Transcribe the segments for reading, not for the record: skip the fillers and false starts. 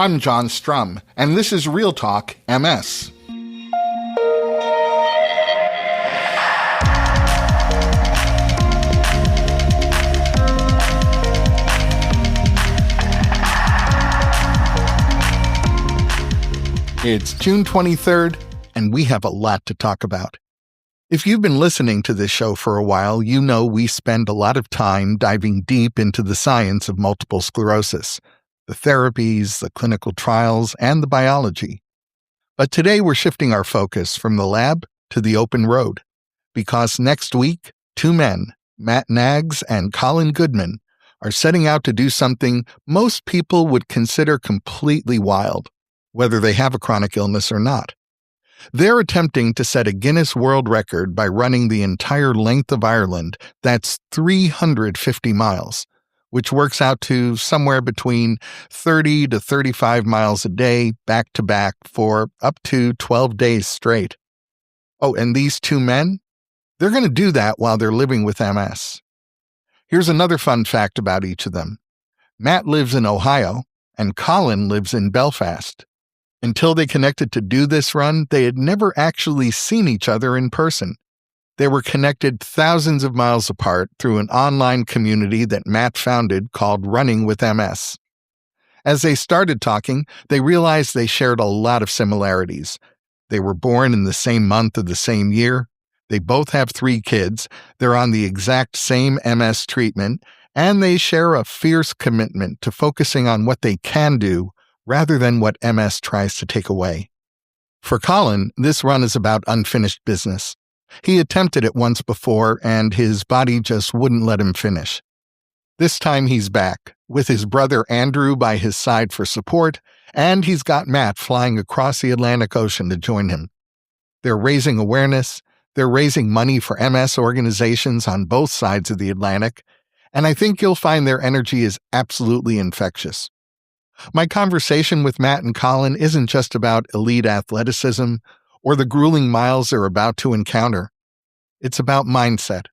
I'm John Strum, and this is RealTalk MS. It's June 23rd, and we have a lot to talk about. If you've been listening to this show for a while, you know we spend a lot of time diving deep into the science of multiple sclerosis, the therapies, the clinical trials, and the biology. But today we're shifting our focus from the lab to the open road, because next week, two men, Matt Knaggs and Colin Goodman, are setting out to do something most people would consider completely wild, whether they have a chronic illness or not. They're attempting to set a Guinness World Record by running the entire length of Ireland, that's 350 miles, which works out to somewhere between 30 to 35 miles a day, back to back, for up to 12 days straight. Oh, and these two men? They're going to do that while they're living with MS. Here's another fun fact about each of them. Matt lives in Ohio, and Colin lives in Belfast. Until they connected to do this run, they had never actually seen each other in person. They were connected thousands of miles apart through an online community that Matt founded called Running with MS. As they started talking, they realized they shared a lot of similarities. They were born in the same month of the same year. They both have 3 kids. They're on the exact same MS treatment, and they share a fierce commitment to focusing on what they can do rather than what MS tries to take away. For Colin, this run is about unfinished business. He attempted it once before, and his body just wouldn't let him finish. This time he's back, with his brother Andrew by his side for support, and he's got Matt flying across the Atlantic Ocean to join him. They're raising awareness, they're raising money for MS organizations on both sides of the Atlantic, and I think you'll find their energy is absolutely infectious. My conversation with Matt and Colin isn't just about elite athleticism or the grueling miles they're about to encounter. It's about mindset.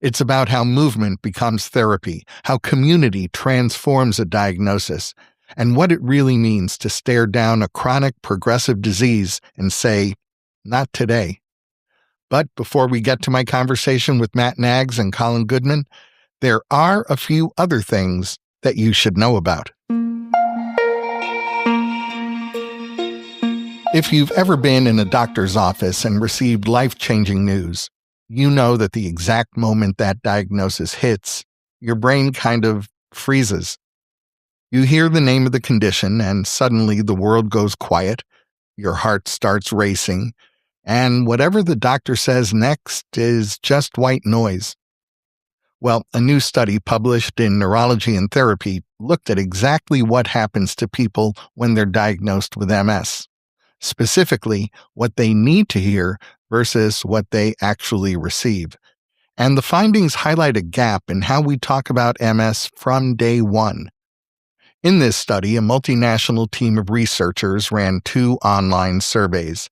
It's about how movement becomes therapy, how community transforms a diagnosis, and what it really means to stare down a chronic progressive disease and say, not today. But before we get to my conversation with Matt Knaggs and Colin Goodman, there are a few other things that you should know about. If you've ever been in a doctor's office and received life-changing news, you know that the exact moment that diagnosis hits, your brain kind of freezes. You hear the name of the condition, and suddenly the world goes quiet, your heart starts racing, and whatever the doctor says next is just white noise. Well, a new study published in Neurology and Therapy looked at exactly what happens to people when they're diagnosed with MS. Specifically, what they need to hear versus what they actually receive. And the findings highlight a gap in how we talk about MS from day one. In this study, a multinational team of researchers ran 2 online surveys.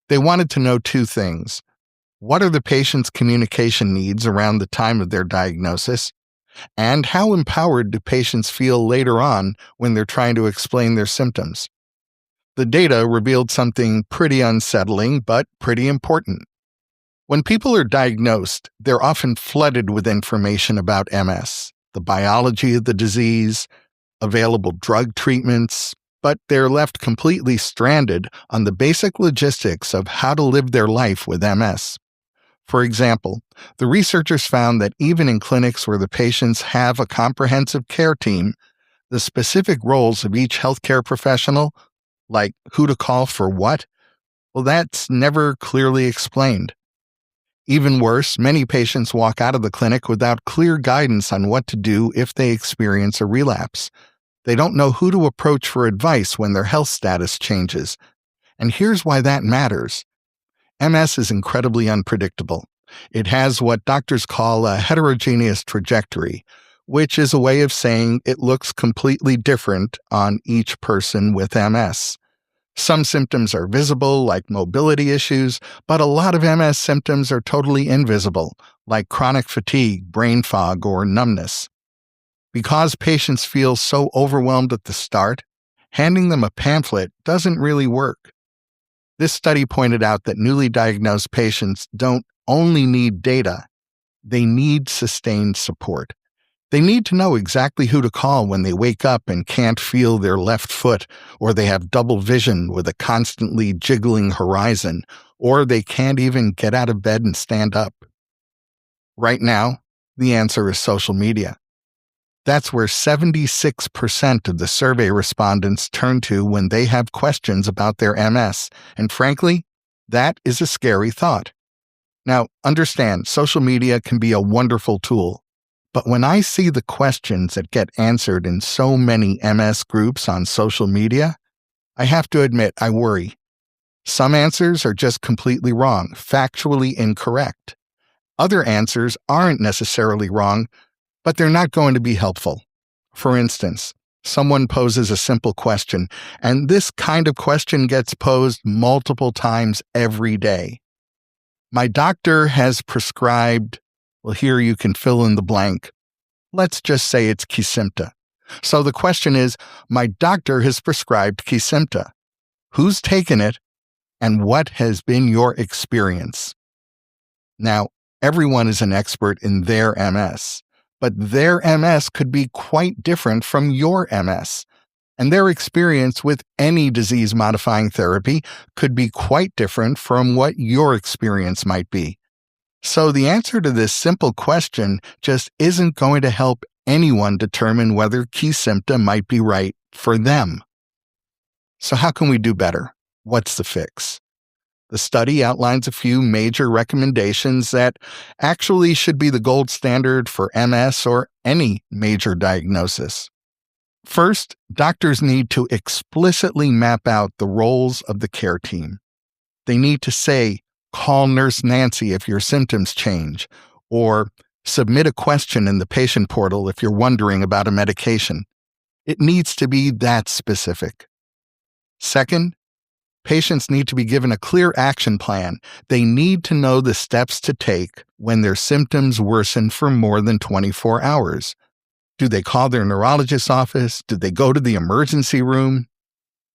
They wanted to know 2 things. What are the patient's communication needs around the time of their diagnosis? And how empowered do patients feel later on when they're trying to explain their symptoms? The data revealed something pretty unsettling, but pretty important. When people are diagnosed, they're often flooded with information about MS, the biology of the disease, available drug treatments, but they're left completely stranded on the basic logistics of how to live their life with MS. For example, the researchers found that even in clinics where the patients have a comprehensive care team, the specific roles of each healthcare professional, like who to call for what, well, that's never clearly explained. Even worse, many patients walk out of the clinic without clear guidance on what to do if they experience a relapse. They don't know who to approach for advice when their health status changes. And here's why that matters. MS is incredibly unpredictable. It has what doctors call a heterogeneous trajectory, which is a way of saying it looks completely different on each person with MS. Some symptoms are visible, like mobility issues, but a lot of MS symptoms are totally invisible, like chronic fatigue, brain fog, or numbness. Because patients feel so overwhelmed at the start, handing them a pamphlet doesn't really work. This study pointed out that newly diagnosed patients don't only need data, they need sustained support. They need to know exactly who to call when they wake up and can't feel their left foot, or they have double vision with a constantly jiggling horizon, or they can't even get out of bed and stand up. Right now, the answer is social media. That's where 76% of the survey respondents turn to when they have questions about their MS, and frankly, that is a scary thought. Now, understand, social media can be a wonderful tool, but when I see the questions that get answered in so many MS groups on social media, I have to admit I worry. Some answers are just completely wrong, factually incorrect. Other answers aren't necessarily wrong, but they're not going to be helpful. For instance, someone poses a simple question, and this kind of question gets posed multiple times every day. My doctor has prescribed, well, here you can fill in the blank. Let's just say it's Kesimpta. So the question is, my doctor has prescribed Kesimpta. Who's taken it, and what has been your experience? Now, everyone is an expert in their MS, but their MS could be quite different from your MS, and their experience with any disease-modifying therapy could be quite different from what your experience might be. So the answer to this simple question just isn't going to help anyone determine whether Kesimpta might be right for them. So how can we do better? What's the fix? The study outlines a few major recommendations that actually should be the gold standard for MS or any major diagnosis. First, doctors need to explicitly map out the roles of the care team. They need to say, call Nurse Nancy if your symptoms change, or submit a question in the patient portal if you're wondering about a medication. It needs to be that specific. Second, patients need to be given a clear action plan. They need to know the steps to take when their symptoms worsen for more than 24 hours. Do they call their neurologist's office? Do they go to the emergency room?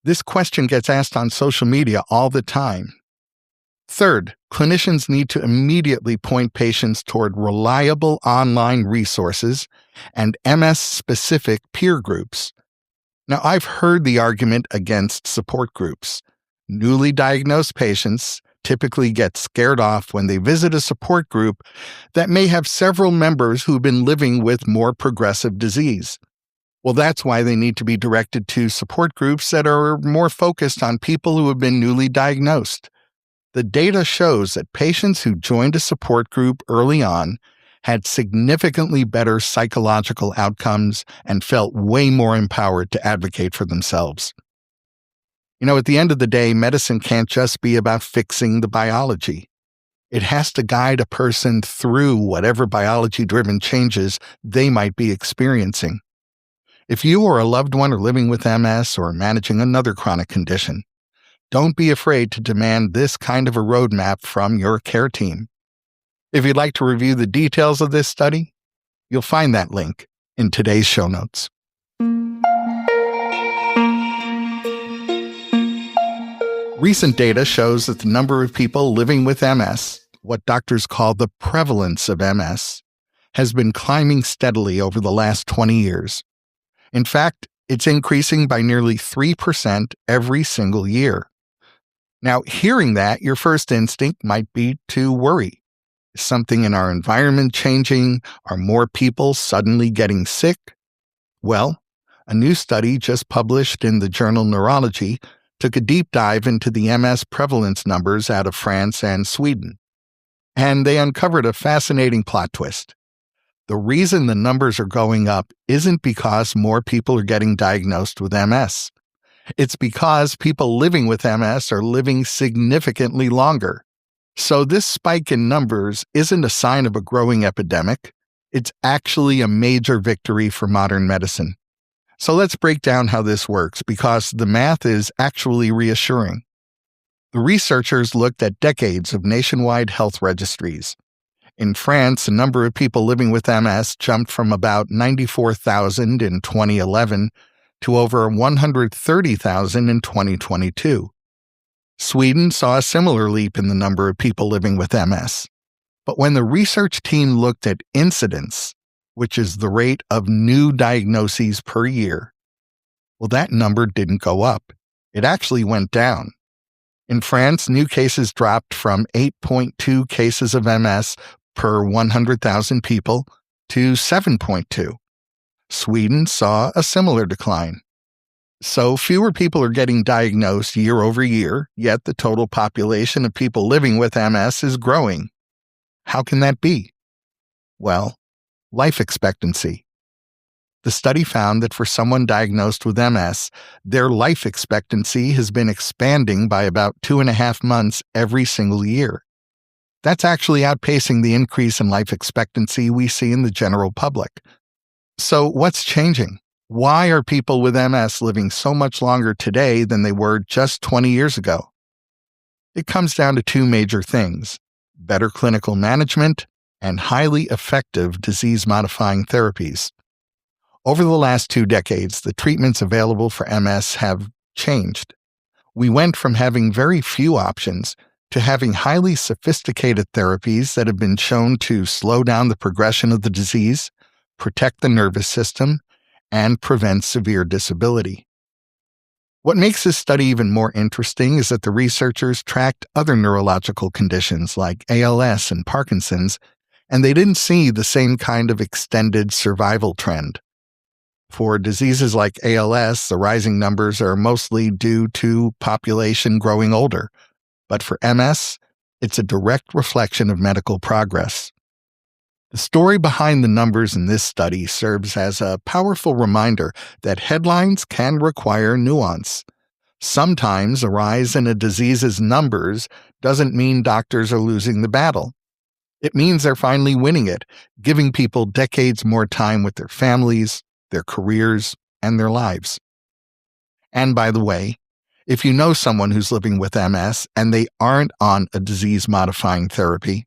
This question gets asked on social media all the time. Third, clinicians need to immediately point patients toward reliable online resources and MS-specific peer groups. Now, I've heard the argument against support groups. Newly diagnosed patients typically get scared off when they visit a support group that may have several members who've been living with more progressive disease. Well, that's why they need to be directed to support groups that are more focused on people who have been newly diagnosed. The data shows that patients who joined a support group early on had significantly better psychological outcomes and felt way more empowered to advocate for themselves. At the end of the day, medicine can't just be about fixing the biology. It has to guide a person through whatever biology-driven changes they might be experiencing. If you or a loved one are living with MS or managing another chronic condition, don't be afraid to demand this kind of a roadmap from your care team. If you'd like to review the details of this study, you'll find that link in today's show notes. Recent data shows that the number of people living with MS, what doctors call the prevalence of MS, has been climbing steadily over the last 20 years. In fact, it's increasing by nearly 3% every single year. Now, hearing that, your first instinct might be to worry. Is something in our environment changing? Are more people suddenly getting sick? Well, a new study just published in the journal Neurology took a deep dive into the MS prevalence numbers out of France and Sweden. And they uncovered a fascinating plot twist. The reason the numbers are going up isn't because more people are getting diagnosed with MS. It's because people living with MS are living significantly longer. So this spike in numbers isn't a sign of a growing epidemic. It's actually a major victory for modern medicine. So let's break down how this works, because the math is actually reassuring. The researchers looked at decades of nationwide health registries. In France, the number of people living with MS jumped from about 94,000 in 2011 to over 130,000 in 2022. Sweden saw a similar leap in the number of people living with MS. But when the research team looked at incidence, which is the rate of new diagnoses per year, well, that number didn't go up. It actually went down. In France, new cases dropped from 8.2 cases of MS per 100,000 people to 7.2. Sweden saw a similar decline. So fewer people are getting diagnosed year over year, yet the total population of people living with MS is growing. How can that be? Well, life expectancy. The study found that for someone diagnosed with MS, their life expectancy has been expanding by about 2.5 months every single year. That's actually outpacing the increase in life expectancy we see in the general public. So what's changing? Why are people with MS living so much longer today than they were just 20 years ago? It comes down to two major things: better clinical management and highly effective disease-modifying therapies. Over the last 2 decades, the treatments available for MS have changed. We went from having very few options to having highly sophisticated therapies that have been shown to slow down the progression of the disease, protect the nervous system, and prevent severe disability. What makes this study even more interesting is that the researchers tracked other neurological conditions like ALS and Parkinson's, and they didn't see the same kind of extended survival trend. For diseases like ALS, the rising numbers are mostly due to population growing older. But for MS, it's a direct reflection of medical progress. The story behind the numbers in this study serves as a powerful reminder that headlines can require nuance. Sometimes a rise in a disease's numbers doesn't mean doctors are losing the battle. It means they're finally winning it, giving people decades more time with their families, their careers, and their lives. And by the way, if you know someone who's living with MS and they aren't on a disease-modifying therapy,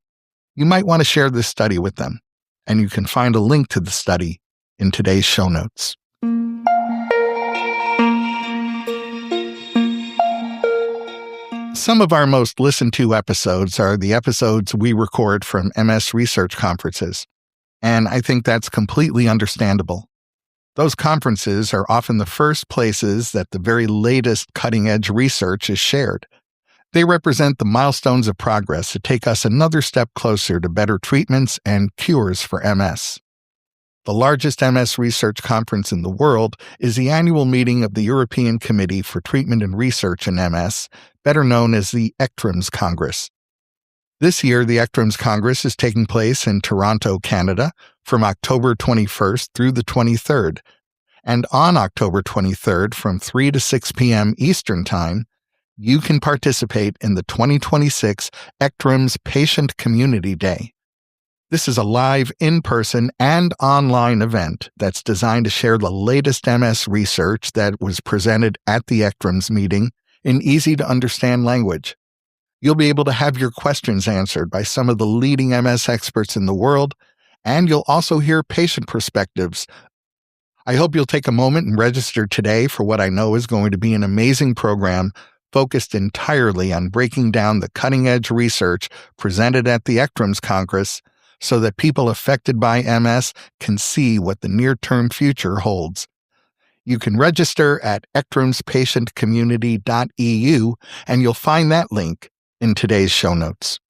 you might want to share this study with them, and you can find a link to the study in today's show notes. Some of our most listened to episodes are the episodes we record from MS research conferences, and I think that's completely understandable. Those conferences are often the first places that the very latest cutting-edge research is shared. They represent the milestones of progress that take us another step closer to better treatments and cures for MS. The largest MS research conference in the world is the annual meeting of the European Committee for Treatment and Research in MS, better known as the ECTRIMS Congress. This year, the ECTRIMS Congress is taking place in Toronto, Canada, from October 21st through the 23rd. And on October 23rd, from 3 to 6 p.m. Eastern Time, you can participate in the 2026 ECTRIMS Patient Community Day. This is a live in-person and online event that's designed to share the latest MS research that was presented at the ECTRIMS meeting in easy-to-understand language. You'll be able to have your questions answered by some of the leading MS experts in the world, and you'll also hear patient perspectives. I hope you'll take a moment and register today for what I know is going to be an amazing program focused entirely on breaking down the cutting-edge research presented at the ECTRIMS Congress so that people affected by MS can see what the near-term future holds. You can register at ECTRIMSPatientCommunity.eu, and you'll find that link in today's show notes.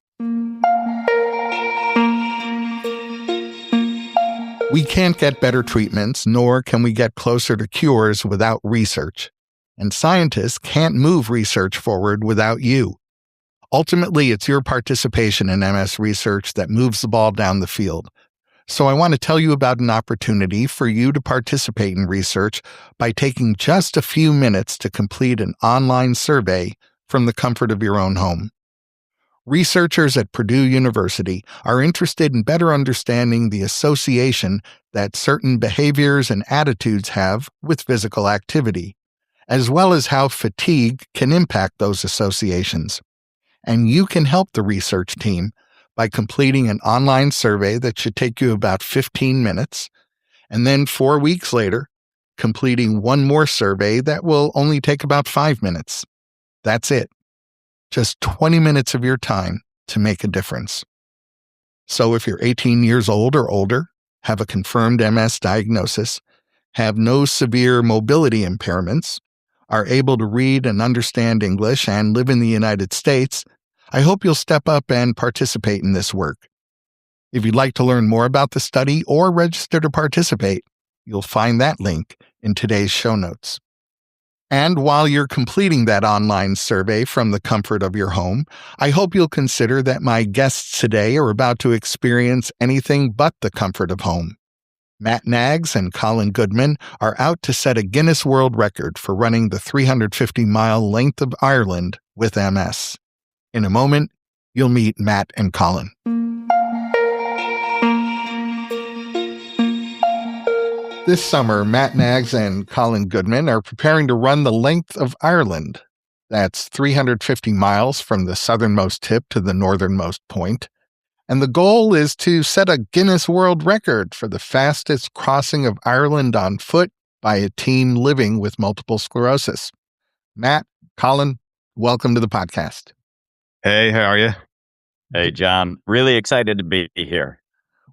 We can't get better treatments, nor can we get closer to cures without research. And scientists can't move research forward without you. Ultimately, it's your participation in MS research that moves the ball down the field. So I want to tell you about an opportunity for you to participate in research by taking just a few minutes to complete an online survey from the comfort of your own home. Researchers at Purdue University are interested in better understanding the association that certain behaviors and attitudes have with physical activity, as well as how fatigue can impact those associations. And you can help the research team by completing an online survey that should take you about 15 minutes. And then 4 weeks later, completing one more survey that will only take about 5 minutes. That's it. Just 20 minutes of your time to make a difference. So if you're 18 years old or older, have a confirmed MS diagnosis, have no severe mobility impairments, are able to read and understand English, and live in the United States, I hope you'll step up and participate in this work. If you'd like to learn more about the study or register to participate, you'll find that link in today's show notes. And while you're completing that online survey from the comfort of your home, I hope you'll consider that my guests today are about to experience anything but the comfort of home. Matt Knaggs and Colin Goodman are out to set a Guinness World Record for running the 350-mile length of Ireland with MS. In a moment, you'll meet Matt and Colin. This summer, Matt Knaggs and Colin Goodman are preparing to run the length of Ireland. That's 350 miles from the southernmost tip to the northernmost point. And the goal is to set a Guinness World Record for the fastest crossing of Ireland on foot by a team living with multiple sclerosis. Matt, Colin, welcome to the podcast. Hey, how are you? Hey, John. Really excited to be here.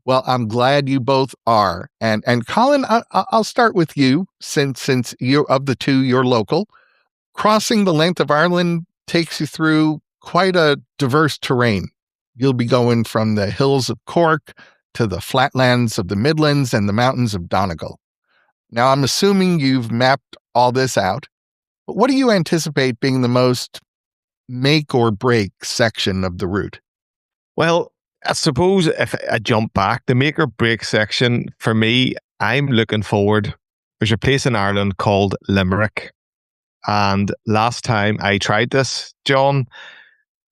Well, I'm glad you both are. And Colin, I'll start with you since you're of the two, you're local. Crossing the length of Ireland takes you through quite a diverse terrain. You'll be going from the hills of Cork to the flatlands of the Midlands and the mountains of Donegal. Now, I'm assuming you've mapped all this out, but what do you anticipate being the most make or break section of the route? Well, I suppose if I jump back, the make or break section, for me, I'm looking forward. There's a place in Ireland called Limerick. And last time I tried this, John,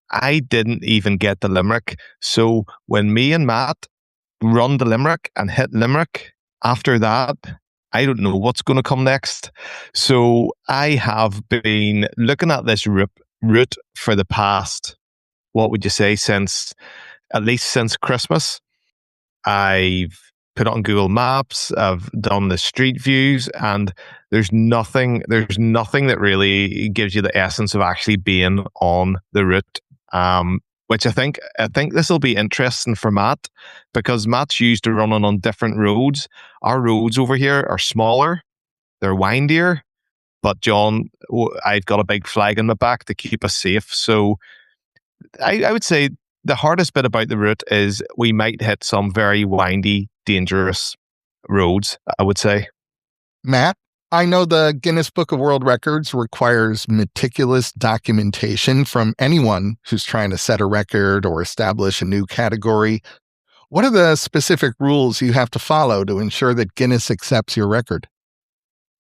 I didn't even get the Limerick. So when me and Matt run the Limerick and hit Limerick, after that, I don't know what's going to come next. So I have been looking at this route for the past, what would you say, at least since Christmas. I've put it on Google Maps, I've done the street views, and there's nothing that really gives you the essence of actually being on the route. Which I think this will be interesting for Matt, because Matt's used to running on different roads. Our roads over here are smaller, they're windier, but John, I've got a big flag in my back to keep us safe. So I would say the hardest bit about the route is we might hit some very windy, dangerous roads, I would say. Matt, I know the Guinness Book of World Records requires meticulous documentation from anyone who's trying to set a record or establish a new category. What are the specific rules you have to follow to ensure that Guinness accepts your record?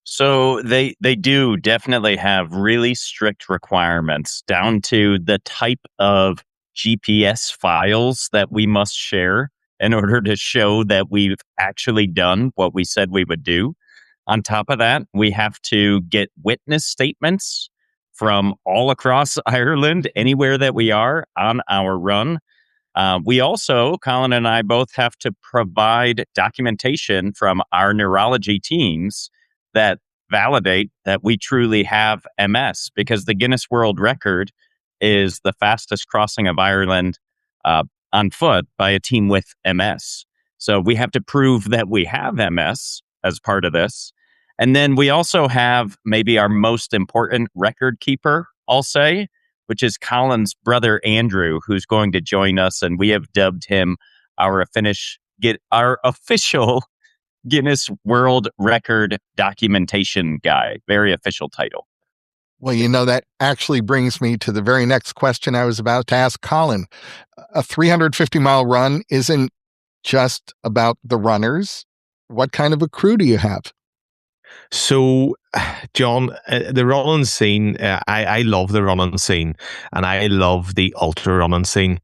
So they do definitely have really strict requirements down to the type of GPS files that we must share in order to show that we've actually done what we said we would do. On top of that, we have to get witness statements from all across Ireland, anywhere that we are on our run. We also, Colin and I both have to provide documentation from our neurology teams that validate that we truly have MS, because the Guinness World Record is the fastest crossing of Ireland on foot by a team with MS. So we have to prove that we have MS as part of this. And then we also have maybe our most important record keeper, I'll say, which is Colin's brother, Andrew, who's going to join us. And we have dubbed him our official Guinness World Record documentation guy. Very official title. Well, that actually brings me to the very next question I was about to ask Colin. A 350-mile run isn't just about the runners. What kind of a crew do you have? So, John, the running scene, I love the running scene, and I love the ultra running scene.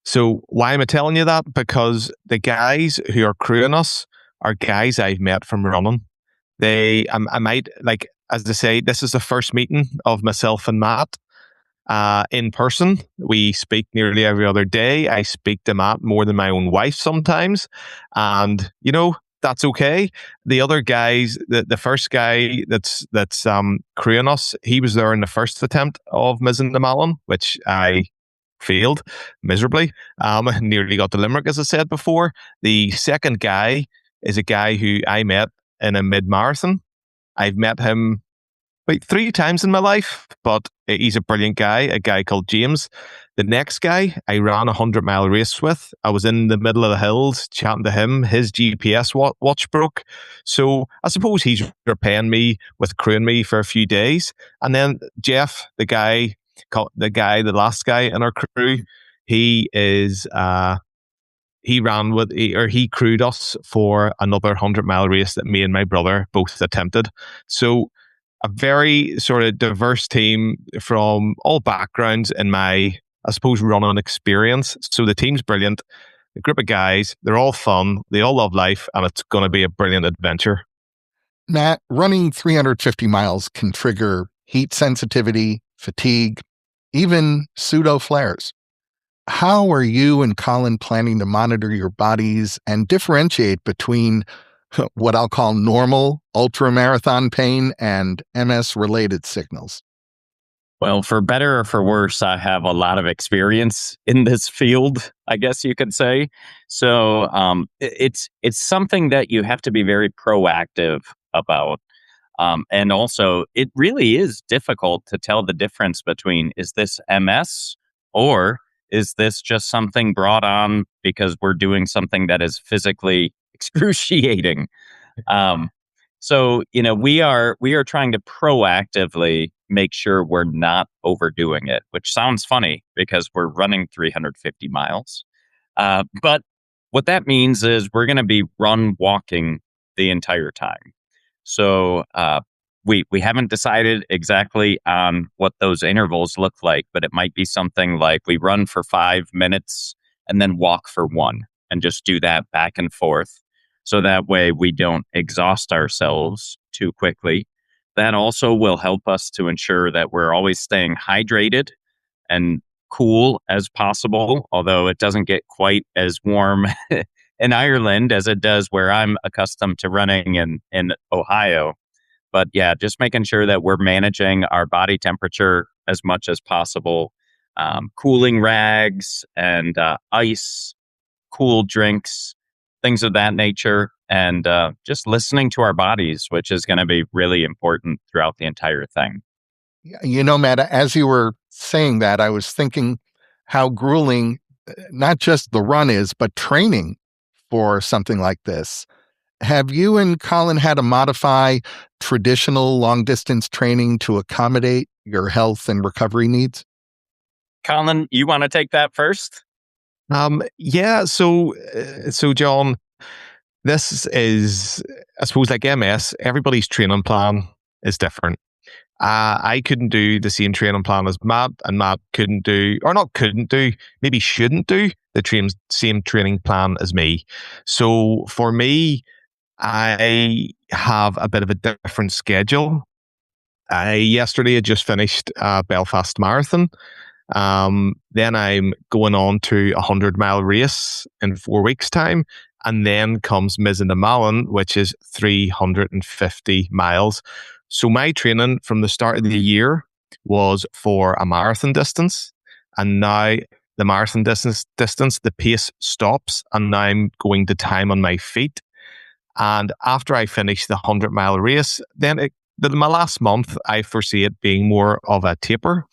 So why am I telling you that? Because the guys who are crewing us are guys I've met from running. I might, like, as I say, this is the first meeting of myself and Matt in person. We speak nearly every other day. I speak to Matt more than my own wife sometimes. And, that's okay. The other guys, the first guy that's crewing us, he was there in the first attempt of Mizzen de Malin, which I failed miserably. Nearly got to Limerick, as I said before. The second guy is a guy who I met in a mid-marathon. I've met him about 3 times in my life, but he's a brilliant guy, a guy called James. The next guy I ran a 100-mile race with, I was in the middle of the hills chatting to him. His GPS watch broke. So I suppose he's repaying me with crewing me for a few days. And then Jeff, the last guy in our crew, he crewed us for another 100-mile race that me and my brother both attempted. So a very sort of diverse team from all backgrounds in my, I suppose, running experience. So the team's brilliant. A group of guys, they're all fun, they all love life, and it's going to be a brilliant adventure. Matt, running 350 miles can trigger heat sensitivity, fatigue, even pseudo flares. How are you and Colin planning to monitor your bodies and differentiate between what I'll call normal ultramarathon pain and MS-related signals? Well, for better or for worse, I have a lot of experience in this field, I guess you could say. So it's something that you have to be very proactive about. And also, it really is difficult to tell the difference between, is this MS or is this just something brought on because we're doing something that is physically excruciating? So, we are trying to proactively make sure we're not overdoing it, which sounds funny because we're running 350 miles. But what that means is we're going to be walking the entire time. So we haven't decided exactly on what those intervals look like, but it might be something like we run for 5 minutes and then walk for 1 and just do that back and forth. So that way we don't exhaust ourselves too quickly. That also will help us to ensure that we're always staying hydrated and cool as possible, although it doesn't get quite as warm in Ireland as it does where I'm accustomed to running in Ohio. But yeah, just making sure that we're managing our body temperature as much as possible. Cooling rags and ice, cool drinks, things of that nature, and just listening to our bodies, which is going to be really important throughout the entire thing. Matt, as you were saying that, I was thinking how grueling not just the run is, but training for something like this. Have you and Colin had to modify traditional long-distance training to accommodate your health and recovery needs? Colin, you want to take that first? Yeah. So John, this is, I suppose, like MS. Everybody's training plan is different. I couldn't do the same training plan as Matt, and Matt maybe shouldn't do the same training plan as me. So for me, I have a bit of a different schedule. Yesterday I just finished Belfast Marathon. Then I'm going on to a 100-mile race in 4 weeks' time. And then comes Mizzen de Malin, which is 350 miles. So my training from the start of the year was for a marathon distance. And now the marathon distance, the pace stops. And now I'm going to time on my feet. And after I finish the 100-mile race, then my last month, I foresee it being more of a taper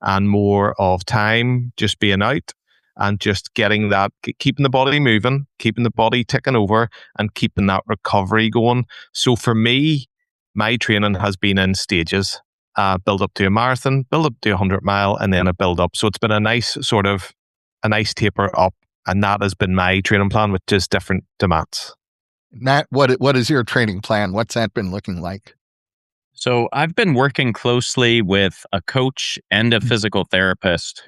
and more of time just being out and just getting that, keeping the body moving, keeping the body ticking over, and keeping that recovery going. So for me, my training has been in stages. Build up to a marathon, build up to a 100-mile, and then a build up. So it's been a nice taper up. And that has been my training plan, which is different to Matt's. Matt, what is your training plan? What's that been looking like? So I've been working closely with a coach and a physical therapist.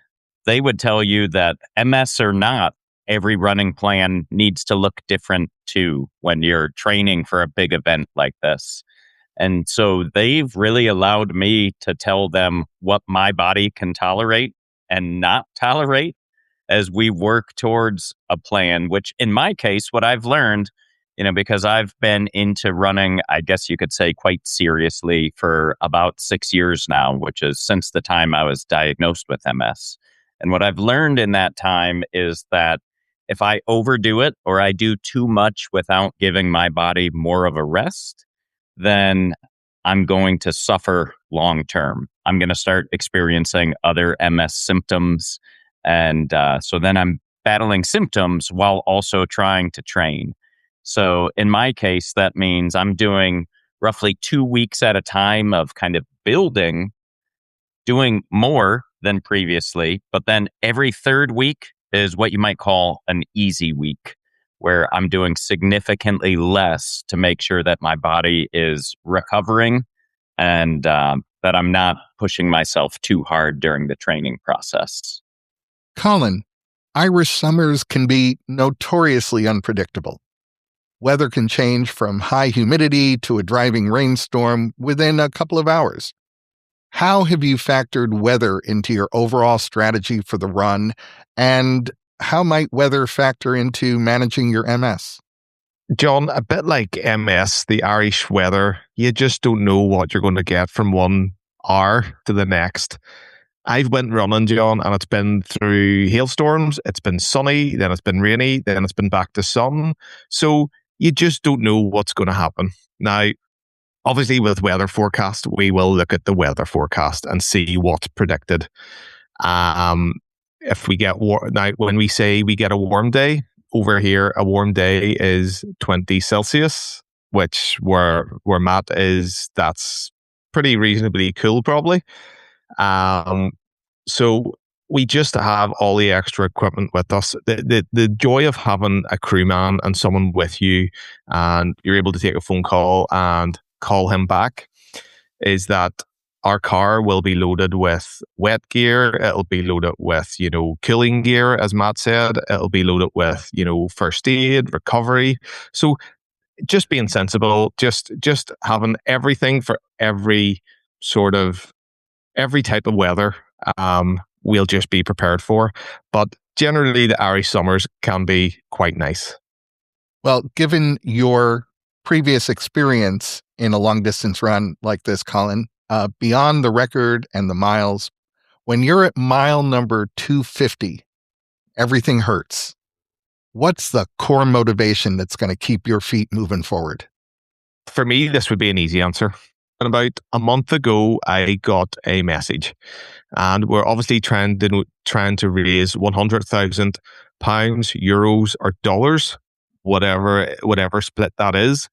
They would tell you that MS or not, every running plan needs to look different too when you're training for a big event like this. And so they've really allowed me to tell them what my body can tolerate and not tolerate as we work towards a plan, which in my case, what I've learned because I've been into running, I guess you could say, quite seriously for about 6 years now, which is since the time I was diagnosed with MS. And what I've learned in that time is that if I overdo it or I do too much without giving my body more of a rest, then I'm going to suffer long term. I'm going to start experiencing other MS symptoms. And so then I'm battling symptoms while also trying to train. So in my case, that means I'm doing roughly 2 weeks at a time of kind of building, doing more than previously. But then every third week is what you might call an easy week, where I'm doing significantly less to make sure that my body is recovering and that I'm not pushing myself too hard during the training process. Colin, Irish summers can be notoriously unpredictable. Weather can change from high humidity to a driving rainstorm within a couple of hours. How have you factored weather into your overall strategy for the run, and how might weather factor into managing your MS? John, a bit like MS, the Irish weather, you just don't know what you're going to get from 1 hour to the next. I've went running, John, and it's been through hailstorms, it's been sunny, then it's been rainy, then it's been back to sun. So you just don't know what's going to happen. Now, obviously with weather forecast, we will look at the weather forecast and see what's predicted. If we get now, when we say we get a warm day, over here, a warm day is 20 Celsius, which where Matt is, that's pretty reasonably cool, probably. So we just have all the extra equipment with us. The joy of having a crewman and someone with you, and you're able to take a phone call and call him back, is that our car will be loaded with wet gear. It'll be loaded with, cooling gear, as Matt said. It'll be loaded with, first aid, recovery. So just being sensible, just having everything for every type of weather, we'll just be prepared for. But generally, the Irish summers can be quite nice. Well, given your previous experience in a long distance run like this, Colin, beyond the record and the miles, when you're at mile number 250, everything hurts. What's the core motivation that's going to keep your feet moving forward? For me, this would be an easy answer. And about a month ago, I got a message, and we're obviously trying to raise £100,000, euros, or dollars, whatever split that is,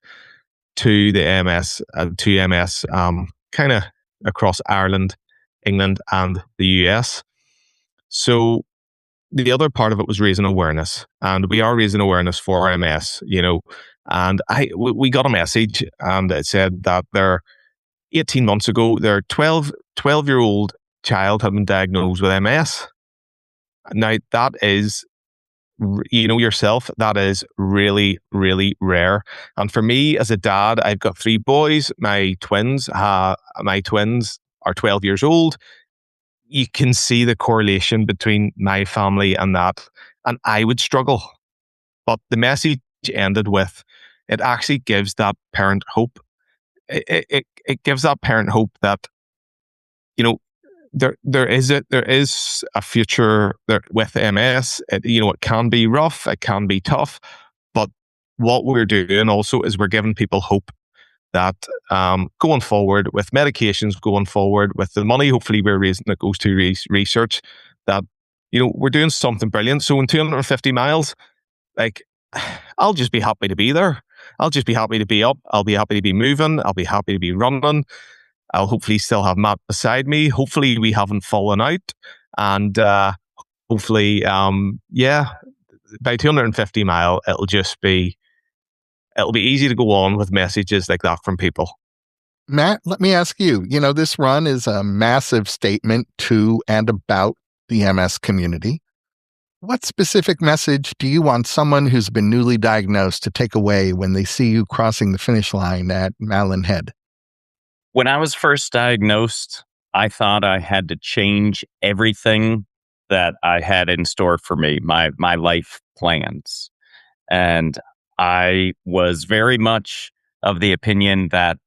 to the MS, kind of across Ireland, England, and the US. So the other part of it was raising awareness, and we are raising awareness for MS. And we got a message, and it said that 18 months ago, their 12-year-old child had been diagnosed with MS. Now, that is, yourself, that is really, really rare. And for me, as a dad, I've got 3 boys. My twins are 12 years old. You can see the correlation between my family and that, and I would struggle. But the message ended with, it actually gives that parent hope. It gives that parent hope that, there is a future there with MS. It can be rough, it can be tough, but what we're doing also is we're giving people hope that going forward with medications, going forward with the money, hopefully we're raising that goes to research, that we're doing something brilliant. So in 250 miles, like, I'll just be happy to be there. I'll just be happy to be up. I'll be happy to be moving. I'll be happy to be running. I'll hopefully still have Matt beside me. Hopefully we haven't fallen out. And hopefully, by 250 mile, it'll be easy to go on with messages like that from people. Matt, let me ask you, this run is a massive statement to and about the MS community. What specific message do you want someone who's been newly diagnosed to take away when they see you crossing the finish line at Malin Head? When I was first diagnosed, I thought I had to change everything that I had in store for me, my life plans. And I was very much of the opinion that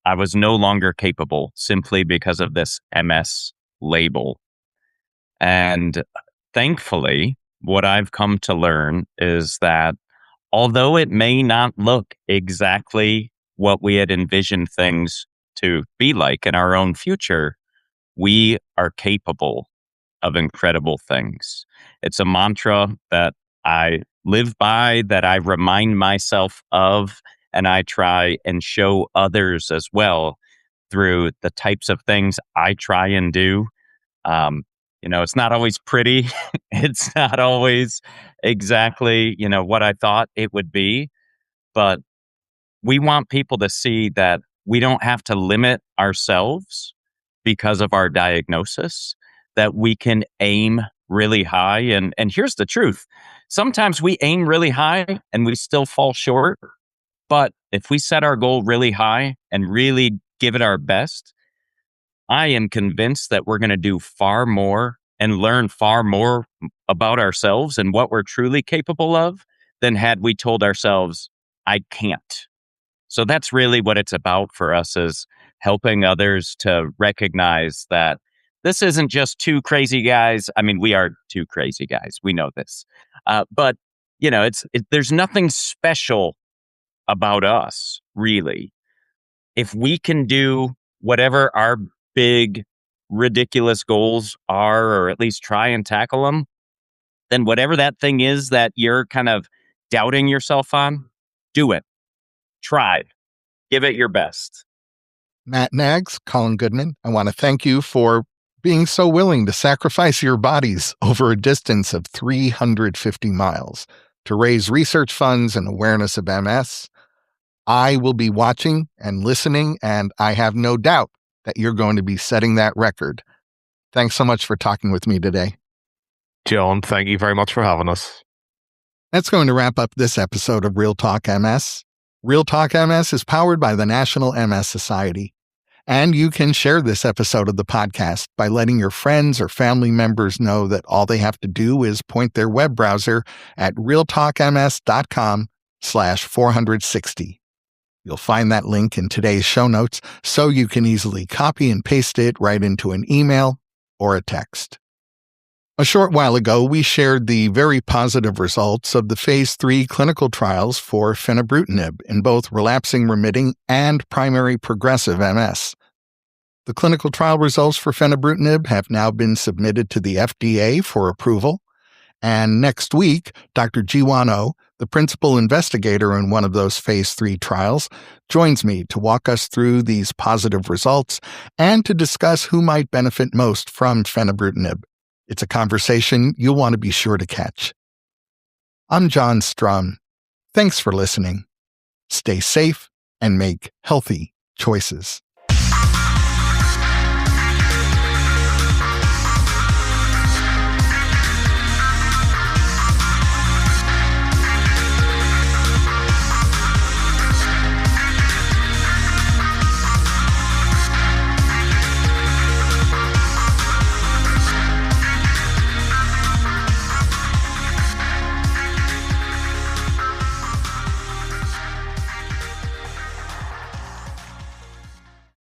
I was no longer capable simply because of this MS label. And thankfully, what I've come to learn is that although it may not look exactly what we had envisioned things to be like in our own future, we are capable of incredible things. It's a mantra that I live by, that I remind myself of, and I try and show others as well through the types of things I try and do. Um, it's not always pretty. It's not always exactly, what I thought it would be, but we want people to see that we don't have to limit ourselves because of our diagnosis, that we can aim really high. And here's the truth. Sometimes we aim really high and we still fall short. But if we set our goal really high and really give it our best, I am convinced that we're going to do far more and learn far more about ourselves and what we're truly capable of than had we told ourselves, I can't. So that's really what it's about for us, is helping others to recognize that this isn't just two crazy guys. I mean, we are two crazy guys. We know this. But, there's nothing special about us, really. If we can do whatever our big, ridiculous goals are, or at least try and tackle them, then whatever that thing is that you're kind of doubting yourself on, do it. Try. Give it your best. Matt Knaggs, Colin Goodman, I want to thank you for being so willing to sacrifice your bodies over a distance of 350 miles to raise research funds and awareness of MS. I will be watching and listening, and I have no doubt that you're going to be setting that record. Thanks so much for talking with me today. John, thank you very much for having us. That's going to wrap up this episode of RealTalk MS. RealTalk MS is powered by the National MS Society. And you can share this episode of the podcast by letting your friends or family members know that all they have to do is point their web browser at realtalkms.com/460. You'll find that link in today's show notes so you can easily copy and paste it right into an email or a text. A short while ago, we shared the very positive results of the Phase 3 clinical trials for fenebrutinib in both relapsing remitting and primary progressive MS. The clinical trial results for fenebrutinib have now been submitted to the FDA for approval, and next week, Dr. Jiwon Oh, the principal investigator in one of those Phase 3 trials, joins me to walk us through these positive results and to discuss who might benefit most from fenebrutinib. It's a conversation you'll want to be sure to catch. I'm John Strum. Thanks for listening. Stay safe and make healthy choices.